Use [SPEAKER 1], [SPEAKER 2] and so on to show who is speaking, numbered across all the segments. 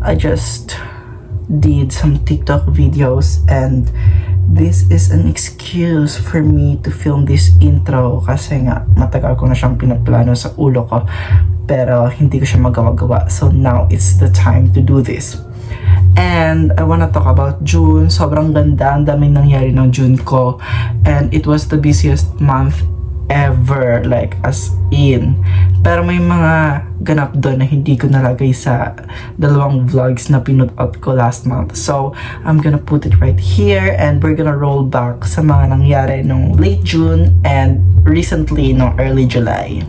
[SPEAKER 1] I just did some TikTok videos and this is an excuse for me to film this intro kasi nga matagal ko na siyang pinaplano sa ulo ko pero hindi ko siya magawa-gawa. So now it's the time to do this. And I wanna talk about June. Sobrang ganda, ang daming nangyari ng June ko and it was the busiest month ever, like as in. Pero may mga ganap doon na hindi ko nalagay sa dalawang vlogs na pinut-out ko last month. So, I'm gonna put it right here and we're gonna roll back sa mga nangyari nung late June and recently nung early July.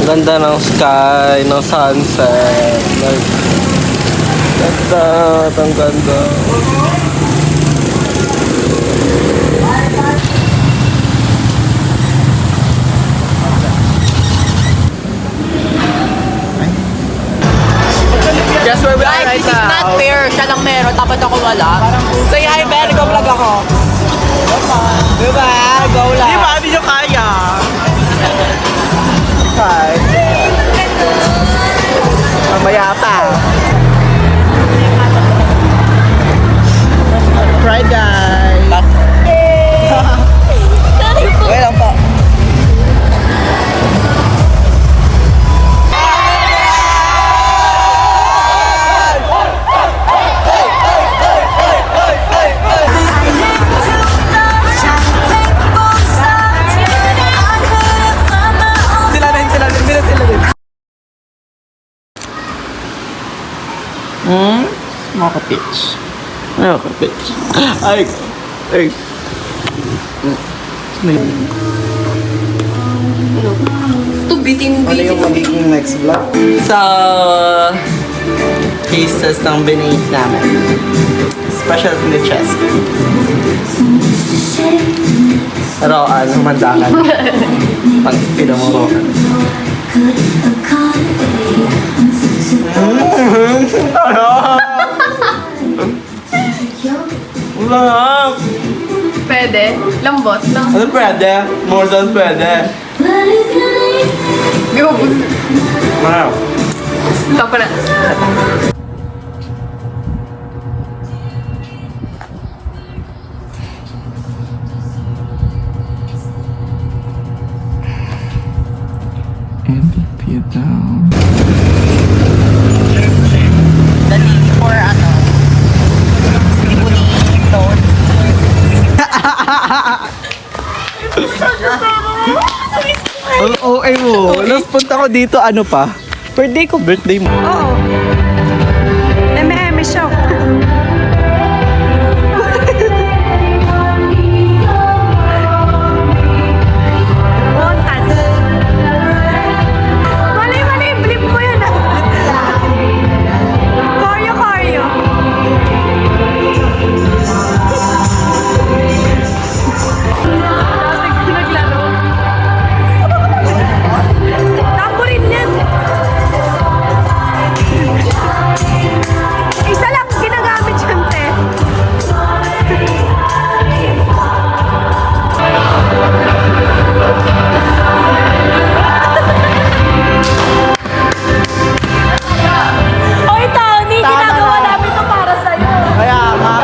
[SPEAKER 2] Ganda ng sky, ng sunset. Like, ang ganda. Guess where we are right
[SPEAKER 3] This is
[SPEAKER 2] now?
[SPEAKER 3] not fair. Siya lang meron, tapos ako wala. Say hi, Ben. Go-vlog ako. Diba? Go lang.
[SPEAKER 2] Di ba? Hindi nyo kaya. Hi. Mamaya pa. Right, guys. Wait lang po.
[SPEAKER 1] Mga kapitch.
[SPEAKER 2] Ay, kapit. Ay. Ay.
[SPEAKER 3] Tubitin
[SPEAKER 1] Ano yung magiging next vlog?
[SPEAKER 2] Sa cases ng binate namin. Special ni chess. Roan, humandakan. Pag pinamoroan. Wala.
[SPEAKER 3] Pwede. Lambot.
[SPEAKER 2] Ano pwede? More than pwede.
[SPEAKER 3] Go.
[SPEAKER 2] Wow.
[SPEAKER 3] Stop na.
[SPEAKER 1] And put down.
[SPEAKER 3] Dalili for ano? Bonito.
[SPEAKER 2] Ang OA mo. Last punta ko dito, ano pa? Birthday ko. Birthday mo.
[SPEAKER 4] Oo. Eme shock. Mali, blip mo yun ah. Koryo. Naglaro. Tamborin yan. Isa lang ginagamit yan, te. Oy, Tony, ginagawa namin to para sa'yo.
[SPEAKER 2] Kaya nga.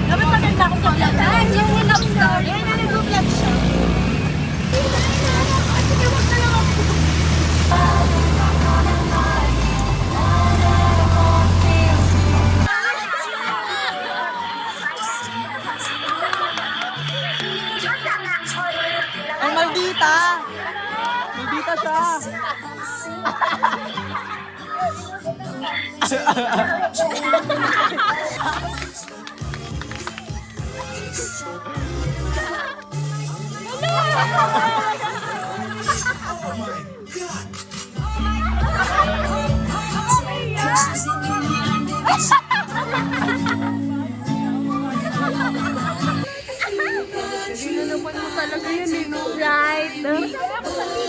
[SPEAKER 4] Dapat maganda ako sa vlog. Ay, yung love story. Ay, nag-vlog siya. Sige, wag na lang ako.
[SPEAKER 3] Ang maldita. Maldita siya.
[SPEAKER 4] Right?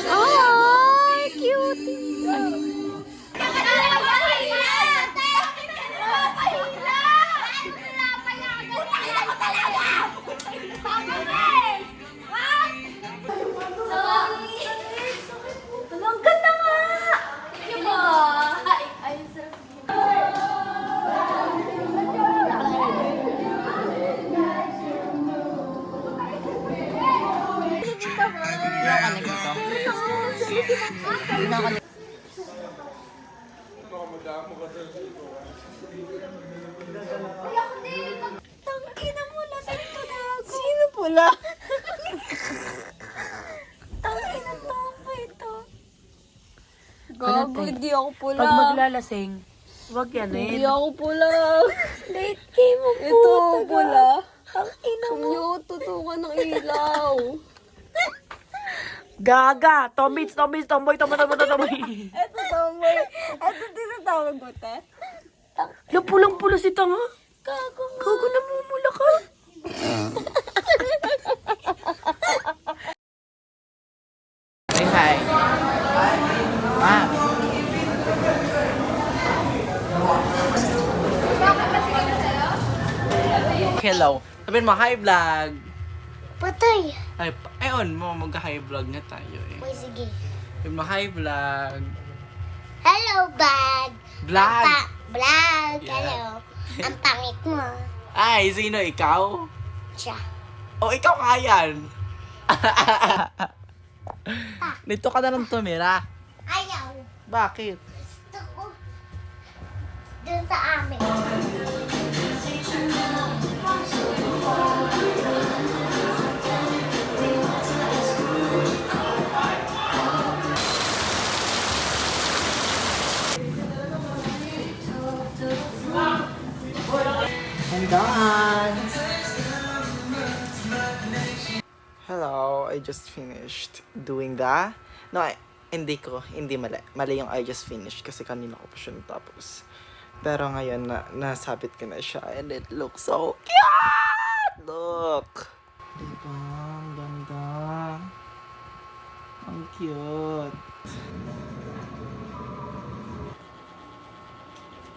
[SPEAKER 4] Oh, cute! Ang ganda nga! Diba? Ay, sarap. Tangina mo, lasing ko na ako. Sino pula? Tangina to pa ito. Gago, hindi ako pula.
[SPEAKER 3] Pag maglalasing, wag yan eh.
[SPEAKER 4] Hindi ako pula. Late game mo po. Ito, pula. Tangina mo. Yung tutukan ng ilaw.
[SPEAKER 3] Gaga! Tomboy.
[SPEAKER 4] Ito, tomboy. Ito, tinatawag ko, te.
[SPEAKER 3] Pulang-pula si Tanga.
[SPEAKER 4] Gago nga.
[SPEAKER 3] Gago na mumula ka. Say hi. Ah. Hello. Sabihin mo, hi vlog.
[SPEAKER 4] Patay.
[SPEAKER 3] Ay on mo, mag-hi vlog na tayo eh.
[SPEAKER 4] Uy, sige.
[SPEAKER 3] Sabihin mo, hi vlog.
[SPEAKER 4] Hello, bag.
[SPEAKER 3] Vlog.
[SPEAKER 4] Vlog.
[SPEAKER 3] Yeah.
[SPEAKER 4] Hello. Ang pangit mo.
[SPEAKER 3] Ay, sino ikaw?
[SPEAKER 4] Siya.
[SPEAKER 3] O, ikaw kayan. Dito ka na lang tumira.
[SPEAKER 4] Ayaw.
[SPEAKER 3] Bakit?
[SPEAKER 4] Gusto ko. Dun sa amin.
[SPEAKER 3] I'm done. Hello, I just finished doing that. No, hindi mali. Mali yung I just finished kasi kanina ko pa siya natapos. Pero ngayon, nasabit ko na siya and it looks so cute! Look! Diba? Ang ganda. Ang cute.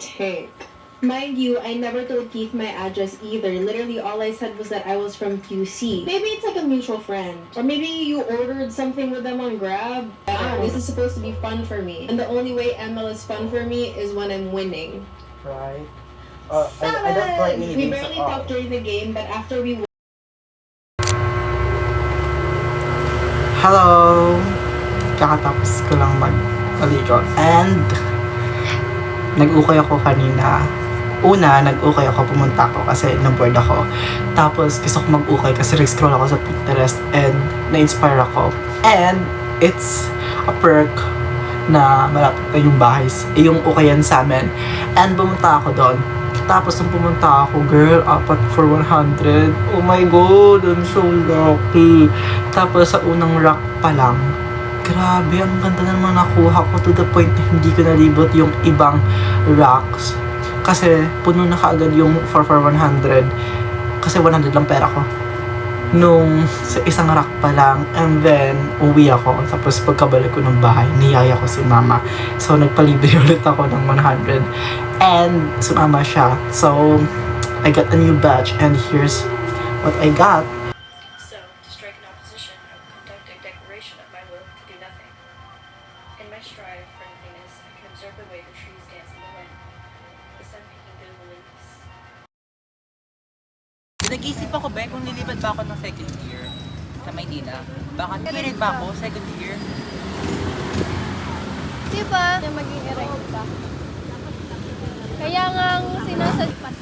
[SPEAKER 5] Take. Mind you, I never told Keith my address either. Literally, all I said was that I was from QC. Maybe it's like a mutual friend. Or maybe you ordered something with them on Grab. This is supposed to be fun for me. And the only way ML is fun for me is when I'm winning.
[SPEAKER 3] Right? I don't like
[SPEAKER 5] We
[SPEAKER 3] anything
[SPEAKER 5] barely
[SPEAKER 3] sa
[SPEAKER 5] talked during the game, but after we
[SPEAKER 1] Hello! Kakatapos ko lang mag-aligo. And nag-ukay ako kanina. Una, nag-ukay ako, pumunta ako kasi na-bored ako. Tapos, gusto ko mag-ukay kasi nag-scroll ako sa Pinterest and na-inspire ako. And, it's a perk na malapit na yung bahay, yung ukayan sa amin. And, pumunta ako doon. Tapos, nung pumunta ako, girl, apat for 100. Oh my God, I'm so lucky. Tapos, sa unang rack pa lang, grabe, ang ganda na naman nakuha ko to the point na hindi ko nalibot yung ibang racks. Kasi puno na kaagad yung 4 for 100. Kasi 100 lang pera ko. Nung sa isang rack pa lang. And then, uwi ako. Tapos pagkabalik ko ng bahay, niyaya ko si mama. So, nagpalibre ulit ako ng 100. And, sumama siya. So, I got a new badge. And here's what I got.
[SPEAKER 6] So, to strike an opposition, I will conduct a declaration of my will to do nothing. In my strive for nothingness, I can observe the way the trees dance in the wind, the sun picking through the leaves.
[SPEAKER 3] Nag-isip ako, Be, kung nilipat ba ako ng second year sa Maynila. Baka nilipat ba ako second year?
[SPEAKER 4] Diba? Na maging erect ka. Kaya nga ang sinasadpat